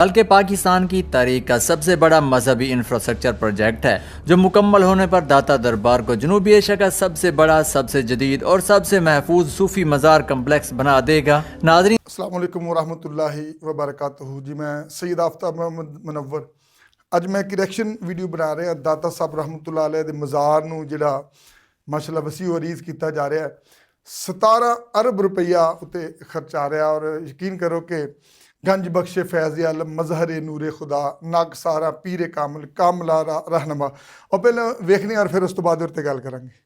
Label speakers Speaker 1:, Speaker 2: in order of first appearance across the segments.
Speaker 1: बल्कि पाकिस्तान की तारीख का सबसे बड़ा मजहबी इंफ्रास्ट्रक्चर प्रोजेक्ट है जो मुकम्मल होने पर दाता दरबार को जनूबी एशिया का सबसे बड़ा, सबसे जदीद और सबसे महफूज सूफी मज़ार कम्प्लेक्स बना देगा। नाज़रीन
Speaker 2: अस्सलाम वालेकुम वरहमतुल्लाहि वबरकातुहू। जी मैं सैयद आफ्ताब मोहम्मद मुनव्वर। ਅੱਜ ਮੈਂ ਇੱਕ ਰਿਐਕਸ਼ਨ ਵੀਡੀਓ ਬਣਾ ਰਿਹਾ ਦਾਤਾ ਸਾਹਿਬ ਰਹਿਮਤੁल्लाह अलैह ਦੇ ਮਜ਼ਾਰ ਨੂੰ ਜਿਹੜਾ ਮਾਸ਼ਾਅੱਲਾ ਵਸੀਉ ਅਰੀਜ਼ ਕੀਤਾ ਜਾ ਰਿਹਾ ਹੈ। 17 ਅਰਬ ਰੁਪਈਆ ਉੱਤੇ ਖਰਚਾ ਰਿਹਾ ਔਰ ਯਕੀਨ ਕਰੋ ਕਿ ਗੰਜ ਬਖਸ਼ੇ ਫੈਜ਼ ਆਲਮ ਮਜ਼ਹਰ ਨੂਰ ਖੁਦਾ ਨਗ ਸਾਰਾ ਪੀਰ ਕਾਮਲ ਕਾਮਲਾ ਰਹਿਨਮਾ। ਔਰ ਪਹਿਲਾਂ ਵੇਖਦੇ ਹਾਂ ਫਿਰ ਉਸ ਤੋਂ ਬਾਅਦ ਉੱਤੇ ਗੱਲ ਕਰਾਂਗੇ।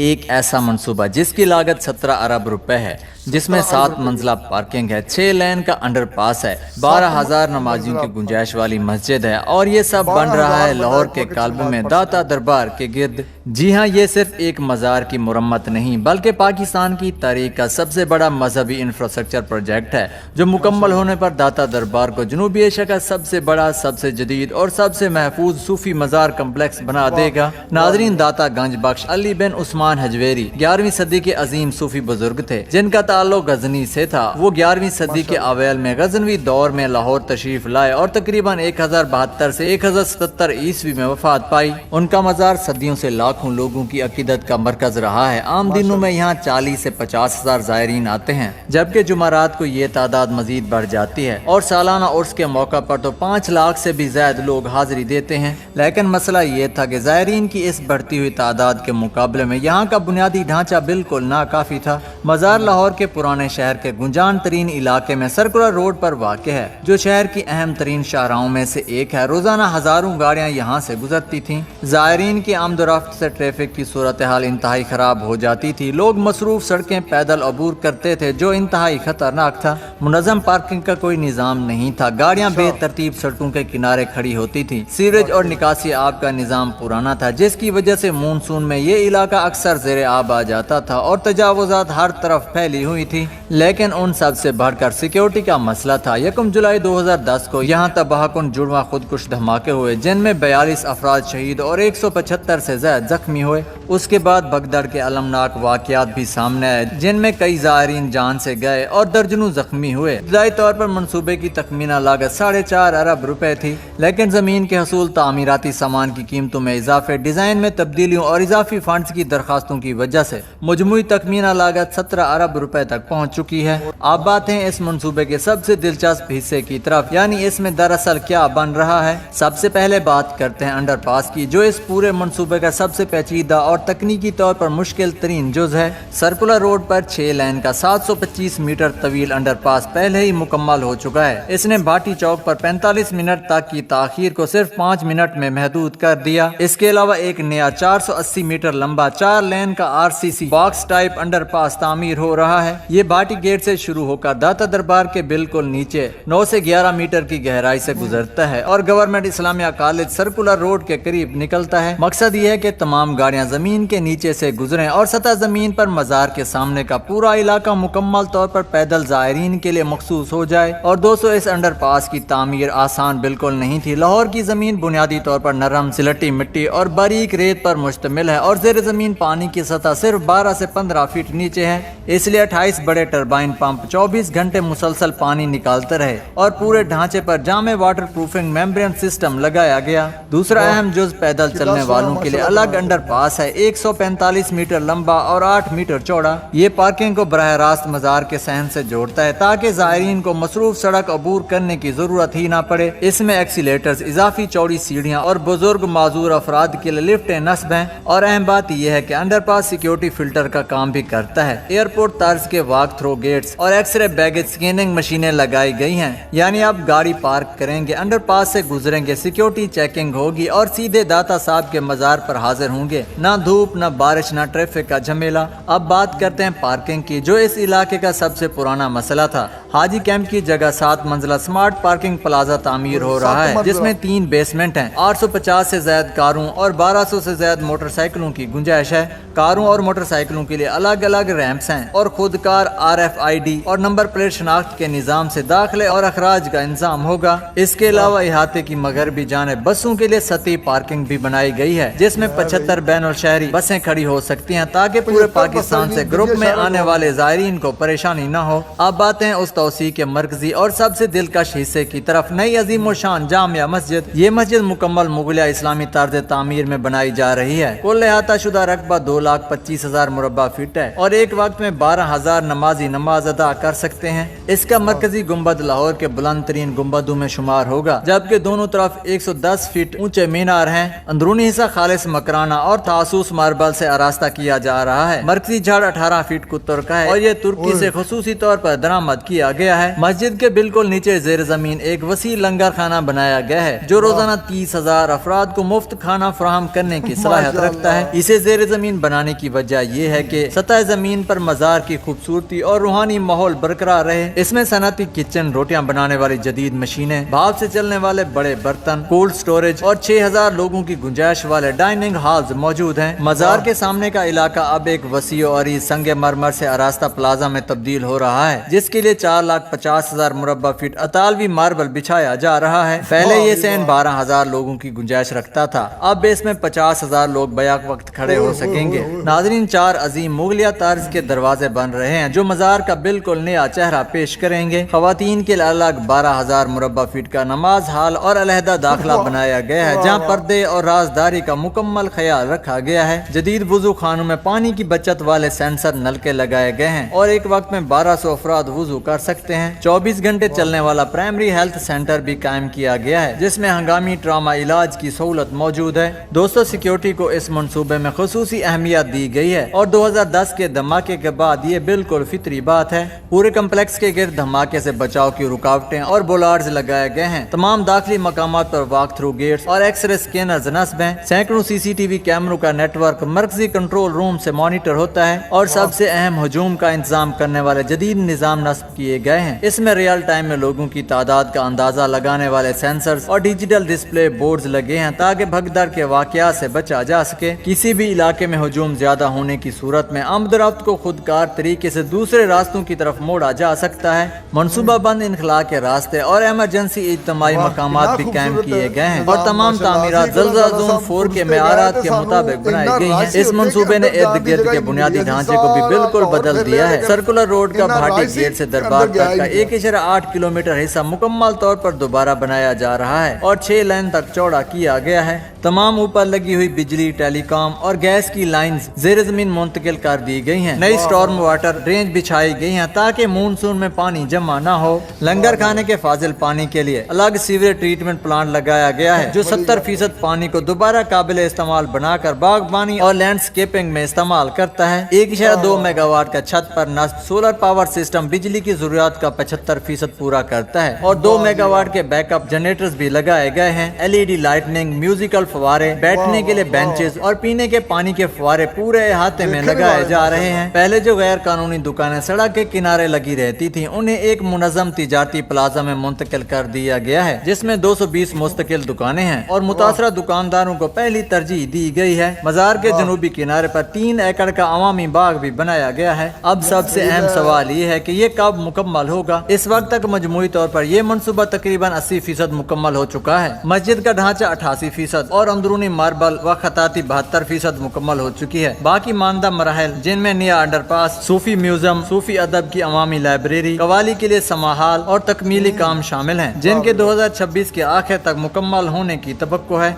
Speaker 1: एक ऐसा मंसूबा जिसकी लागत 17 अरब रुपए है, जिसमें 7 मंजिला पार्किंग है, 6 लेन का अंडरपास है, 12,000 नमाजियों की गुंजाइश वाली मस्जिद है और ये सब बन रहा है लाहौर के काल्ब में दाता दरबार के गिर्द। जी हाँ, ये सिर्फ एक मज़ार की मुरम्मत नहीं बल्कि पाकिस्तान की तारीख का सबसे बड़ा मजहबी इंफ्रास्ट्रक्चर प्रोजेक्ट है जो मुकम्मल होने पर दाता दरबार को जनूबी एशिया का सबसे बड़ा, सबसे जदीद और सबसे महफूज सूफी मज़ार कम्प्लेक्स बना देगा। नाजरीन, दाता गंज बख्श अली बिन उस्मान हजवेरी 11वीं सदी के अजीम सूफी बुजुर्ग थे जिनका ताल्लुक गजनी से था। वो 11वीं सदी के अवैल में गजनवी दौर में लाहौर तशरीफ लाए और तकरीबन 1072 से 1077 ईस्वी में वफात पाई। उनका मज़ार सदियों से लाखों लोगों की अकीदत का मरकज रहा है। आम दिनों में यहाँ 40 से 50 हजार ज़ायरीन आते हैं, जबकि जुमारात को ये तादाद मजीद बढ़ जाती है और सालाना उर्स के मौका पर तो 5 लाख से भी ज्यादा लोग हाजिरी देते हैं। लेकिन मसला ये था कि ज़ायरीन की इस बढ़ती हुई तादाद के मुकाबले में यहाँ का बुनियादी ढांचा बिल्कुल नाकाफी था। मज़ार लाहौर के पुराने शहर के गुंजान तरीन इलाके में सर्कुलर रोड पर वाक़ है, जो शहर की अहम तरीन शाहराहों में से एक है। रोजाना हजारों गाड़ियाँ यहाँ से गुजरती थीं। ज़ायरीन की आमदोरफ्त से ट्रैफिक की सूरत हाल इंतहाई ख़राब हो जाती थी। लोग मसरूफ सड़कें पैदल अबूर करते थे जो इंतहाई ख़तरनाक था। मुनज़्ज़म पार्किंग का कोई निज़ाम नहीं था। गाड़ियाँ बेतरतीब सड़कों के किनारे खड़ी होती थी। सीवरेज और निकासी आब का निज़ाम पुराना था, जिसकी वजह से मानसून में ये इलाका अक्सर ज़ेरे आब आ जाता था और तजावुज़ात हर तरफ फैली हुई थी। लेकिन उन सब से बढ़कर सिक्योरिटी का मसला था। 1 जुलाई 2010 को यहाँ तबाहकुन जुड़वा खुदकुश धमाके हुए जिनमें 42 अफराद शहीद और 175 से ज्यादा जख्मी हुए। उसके बाद भगदड़ के अलमनाक वाक़यात भी सामने आए जिनमें कई ज़ायरीन जान से गए और दर्जनों जख्मी हुए। इब्तदाई तौर पर मनसूबे की तखमीना लागत 4.5 अरब रुपए थी, लेकिन ज़मीन के हसूल, तामीराती सामान की कीमतों में इजाफे, डिज़ाइन में तब्दीलियों और इजाफी फंड्स की दरखास्तों की वजह से मजमूई तखमीना लागत 17 अरब रुपए तक पहुँच चुकी है। अब बात है इस मनसूबे के सबसे दिलचस्प हिस्से की तरफ, यानी इसमें दरअसल क्या बन रहा है। सबसे पहले बात करते हैं अंडरपास की, जो इस पूरे मनसूबे का सबसे पेचीदा और तकनीकी तौर पर मुश्किल तरीन जुज़ है। सर्कुलर रोड पर 6 लेन का 725 मीटर तवील अंडरपास पहले ही मुकम्मल हो चुका है। इसने भाटी चौक पर 45 मिनट तक की ताखीर को सिर्फ 5 मिनट में महदूद कर दिया। इसके अलावा एक नया 480 मीटर लंबा 4 लेन का RCC बॉक्स टाइप अंडरपास तामीर हो रहा है। ये भाटी गेट से शुरू होकर दाता दरबार के बिल्कुल नीचे 9 से 11 मीटर की गहराई से गुजरता है और government Islamia college circular road के करीब निकलता है। मकसद ये है कि तमाम गाड़ियां जमीन के नीचे से गुजरें और सतह जमीन पर मज़ार के सामने का पूरा इलाका मुकम्मल तौर पर पैदल ज़ायरीन के लिए मखसूस हो जाए। और दोस्तों, इस अंडरपास की तामीर आसान बिल्कुल नहीं थी। लाहौर की जमीन बुनियादी तौर पर नरम, सिलटी मिट्टी और बारीक रेत पर मुश्तमिल है और ज़ेर जमीन पानी की सतह सिर्फ 12 से 15 फीट नीचे है। इसलिए 28 बड़े टरबाइन पंप 24 घंटे मुसलसल पानी निकालते रहे और पूरे ढांचे पर जामे वाटर प्रूफिंग मेम्ब्रेन सिस्टम लगाया गया। दूसरा अहम जुज पैदल चलने वालों के लिए अलग अंडरपास है, 145 मीटर लंबा और 8 मीटर चौड़ा। ये पार्किंग को बराह रास्त मज़ार के सहन से जोड़ता है ताकि ज़ायरीन को मसरूफ सड़क अबूर करने की जरूरत ही ना पड़े। इसमें एक्सीलेटर्स, इजाफी चौड़ी सीढ़ियाँ और बुजुर्ग माजूर अफराद के लिए लिफ्टें नस्ब हैं। और अहम बात यह है कि अंडरपास सिक्योरिटी फिल्टर का काम भी करता है। एयरपोर्ट तर्ज के वॉक थ्रो गेट्स और एक्सरे बैगेज स्कैनिंग मशीनें लगाई गई हैं, यानी आप गाड़ी पार्क करेंगे, अंडरपास से गुजरेंगे, सिक्योरिटी चेकिंग होगी और सीधे दाता साहब के मज़ार पर हाजिर होंगे। ना धूप, ना बारिश, ना ट्रैफिक का झमेला। अब बात करते हैं पार्किंग की, जो इस इलाके का सबसे पुराना मसला था। हाजी कैंप की जगह 7 मंजिला स्मार्ट पार्किंग प्लाजा तामीर हो रहा है, जिसमें 3 बेसमेंट हैं, 850 से ज्यादा कारों और 1200 से ज्यादा मोटरसाइकिलों की गुंजाइश है। है। कारों और मोटरसाइकिलों के लिए अलग अलग रैंप्स हैं और खुदकार RFID और नंबर प्लेट शनाख्त के निजाम से दाखिले और अखराज का इंतजाम होगा। इसके अलावा इहाते की मगरबी जानिब बसों के लिए सतही पार्किंग भी बनाई गई है, जिसमें 75 बैनुल शहरी बसें खड़ी हो सकती हैं ताकि पूरे पाकिस्तान से ग्रुप में आने वाले ज़ायरीन को परेशानी न हो। अब बातें उस तौसी के मरकजी और सबसे दिलकश हिस्से की तरफ, नई अजीम शान जामिया मस्जिद। ये मस्जिद मुकम्मल मुगलिया इस्लामी तर्ज तामीर में बनाई जा रही है। कुल अहाता शुदा रकबा 2,25,000 मुरब्बा फीट है और एक वक्त में 12,000 नमाजी नमाज अदा कर सकते हैं। इसका मरकजी गुंबद लाहौर के बुलंद तरीन गुंबदों में शुमार होगा, जबकि दोनों तरफ 110 फीट ऊंचे मीनार हैं। अंदरूनी हिस्सा खालिस मकराना और तासूस मार्बल से आरास्ता किया जा रहा है। मरकजी झाड़ 18 फीट कुत्तर का है और ये तुर्की से खुसूसी तौर पर दरामद किया गया है। मस्जिद के बिल्कुल नीचे जेर जमीन एक वसी लंगर खाना बनाया गया है, जो रोजाना 30,000 अफराद को मुफ्त खाना फराहम करने की सलाहियत रखता है। इसे जेर जमीन बनाने की वजह यह है कि सतह जमीन पर मजार की खूबसूरती और रूहानी माहौल बरकरार रहे। इसमें सनती किचन, रोटियां बनाने वाली जदीद मशीनें, भाप से चलने वाले बड़े बर्तन, कोल्ड स्टोरेज और 6,000 लोगों की गुंजाइश वाले डाइनिंग हॉल्स मौजूद हैं। मजार के सामने का इलाका अब एक वसी और संगे मरमर से आरास्ता प्लाजा में तब्दील हो रहा है, जिसके लिए 4,50,000 मुरब्बा फीट अतालवी मार्बल बिछाया जा रहा है। पहले ये सहन 12,000 लोगों की गुंजाइश रखता था, अब इसमें 50,000 लोग बैक वक्त खड़े हो सकेंगे। नाज़रीन, 4 अजीम मुगलिया तर्ज के दरवाजे बन रहे हैं जो मजार का बिल्कुल नया चेहरा पेश करेंगे। खवातीन के लिए अलग 12,000 मुरब्बा फीट का नमाज हाल और अलहदा दाखिला बनाया गया है, जहाँ पर्दे और राजदारी का मुकम्मल ख्याल रखा गया है। जदीद वुजू खानों में पानी की बचत वाले सेंसर नलके लगाए गए हैं और एक वक्त में 1200 अफराद वुजू कर सकते हैं। 24 घंटे चलने वाला प्राइमरी हेल्थ सेंटर भी कायम किया गया है, जिसमें हंगामी ट्रामा इलाज की सहूलत मौजूद है। दोस्तों, सिक्योरिटी को इस मंसूबे में खुसूसी अहमियत दी गई है और 2010 के धमाके के बाद ये बिल्कुल फितरी बात है। पूरे कम्प्लेक्स के गिर्द धमाके से बचाव की रुकावटें और बोलार्ड्स लगाए गए हैं। तमाम दाखिली मकामात पर वॉक थ्रू गेट्स और एक्सरे स्कैनर्स नस्ब हैं। सैकड़ों CCTV कैमरों का नेटवर्क मरकजी कंट्रोल रूम से मॉनिटर होता है और सबसे अहम हजूम का इंतजाम करने वाले जदीद निजाम नस्ब किए गए हैं। इसमें रियल टाइम में लोगों की तादाद का अंदाजा लगाने वाले सेंसर्स और डिजिटल डिस्प्ले बोर्ड्स लगे हैं ताकि भगदड़ के वाकयात से बचा जा सके। किसी भी इलाके में हजूम ज्यादा होने की सूरत में आमदरफ्त को खुदकार तरीके से दूसरे रास्तों की तरफ मोड़ा जा सकता है। मनसूबा बंद इनखला के रास्ते और एमरजेंसी इज्तमाही मकामात भी कायम किए गए हैं और तमाम तामीरात ज़लज़ला ज़ोन 4 के मेआरात के मुताबिक बनाई गई हैं। इस मंसूबे ने इर्द गिर्द के बुनियादी ढांचे को भी बिल्कुल बदल दिया है। सर्कुलर रोड का भाटी गेट से दरबार तक का 1.8 किलोमीटर हिस्सा मुकम्मल तौर पर दोबारा बनाया जा रहा है और 6 लेन तक चौड़ा किया गया है। तमाम ऊपर लगी हुई बिजली, टेलीकॉम और गैस की लाइन्स जेर जमीन मुंतकिल कर दी गई हैं। नई स्टॉर्म वाटर रेंज बिछाई गई हैं ताकि मानसून में पानी जमा न हो। लंगर खाने के फाजिल पानी के लिए अलग सीवरेज ट्रीटमेंट प्लांट लगाया गया है, जो 70% पानी को दोबारा काबिल इस्तेमाल बनाकर बागबानी और लैंडस्केपिंग में इस्तेमाल करता है। 1.2 मेगावाट का छत पर नस्ब सोलर पावर सिस्टम बिजली की जरूरत का 75% पूरा करता है और 2 मेगावाट के बैकअप जनरेटर्स भी लगाए गए हैं। LED लाइटनिंग, म्यूजिकल फवारे, बैठने के लिए बेंचेस और पीने के पानी के फवारे पूरे इहाते में लगाए जा रहे हैं। पहले जो गैर कानूनी दुकानें सड़क के किनारे लगी रहती थी, उन्हें एक मुनज़्ज़म तिजारती प्लाजा में मुंतकिल कर दिया गया है, जिसमें 220 मुस्तकिल दुकानें हैं और मुतासरा दुकानदारों को पहली तरजीह दी गई है। मजार के जनूबी किनारे पर 3 एकड़ का अवामी बाग भी बनाया गया है। अब सबसे अहम सवाल ये है कि ये कब मुकम्मल होगा। इस वक्त तक मजमूई तौर पर यह मंसूबा तकरीबन 80% मुकम्मल हो चुका है। मस्जिद का ढांचा 88% और अंदरूनी मार्बल व खताती 72% मुकम्मल हो चुकी है। बाकी मानदा मराहल, जिनमें नया अंडरपास, सूफी म्यूजियम, सूफी अदब की अवामी लाइब्रेरी, कवाली के लिए समाहाल और तकमीली काम शामिल हैं, जिनके 2026 के आखिर तक मुकम्मल होने की तवक्को है।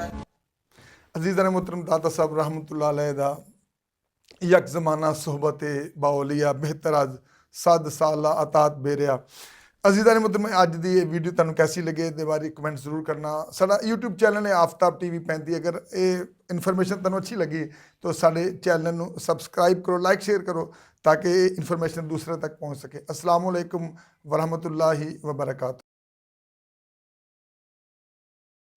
Speaker 2: अजीज़ान मोहतरम, दाता साहब रहमतुल्लाह अलैह दा यक ज़माना सोहबत बाओलिया बेहतर अज 7 साल अतात बेरिया। अजीज़ान मोहतरम, अज दी वीडियो तुहानूं कैसी लगे दे बारे कमेंट जरूर करना। साडा YouTube चैनल है आफ्ताब TV 35। अगर ये इन्फॉर्मेशन तुहानूं अच्छी लगी तो साडे चैनल नूं सबसक्राइब करो, लाइक शेयर करो ताकि इन्फॉर्मेशन दूसरे तक पहुँच सके। अस्सलामु अलैकुम वरहमतुल्लाहि वबरकातुहू।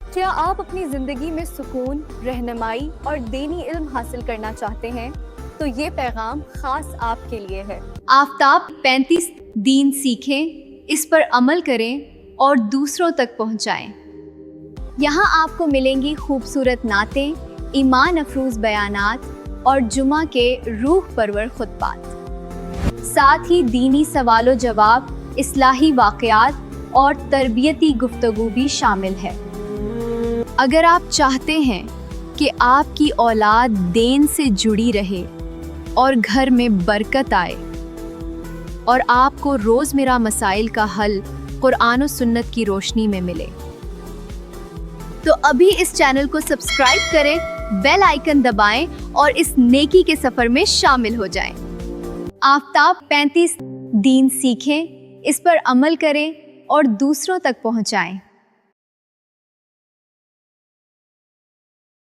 Speaker 3: क्या आप अपनी ज़िंदगी में सुकून, रहनुमाई और दीनी इल्म हासिल करना चाहते हैं? तो ये पैगाम ख़ास आपके लिए है।
Speaker 4: आफ्ताब 35 दीन सीखें, इस पर अमल करें और दूसरों तक पहुंचाएं। यहाँ आपको मिलेंगी खूबसूरत नातें, ईमान अफरोज़ बयानात, और जुमा के रूह परवर खुतबात। साथ ही दीनी सवालों जवाब, इस्लाही वाक़यात और तरबियती गुफ्तगू भी शामिल है। अगर आप चाहते हैं कि आपकी औलाद दीन से जुड़ी रहे और घर में बरकत आए और आपको रोज़मर्रा मसाइल का हल कुरान और सुन्नत की रोशनी में मिले, तो अभी इस चैनल को सब्सक्राइब करें, बेल आइकन दबाएं और इस नेकी के सफ़र में शामिल हो जाएं। आफ्ताब 35 दीन सीखें, इस पर अमल करें और दूसरों तक पहुंचाएं।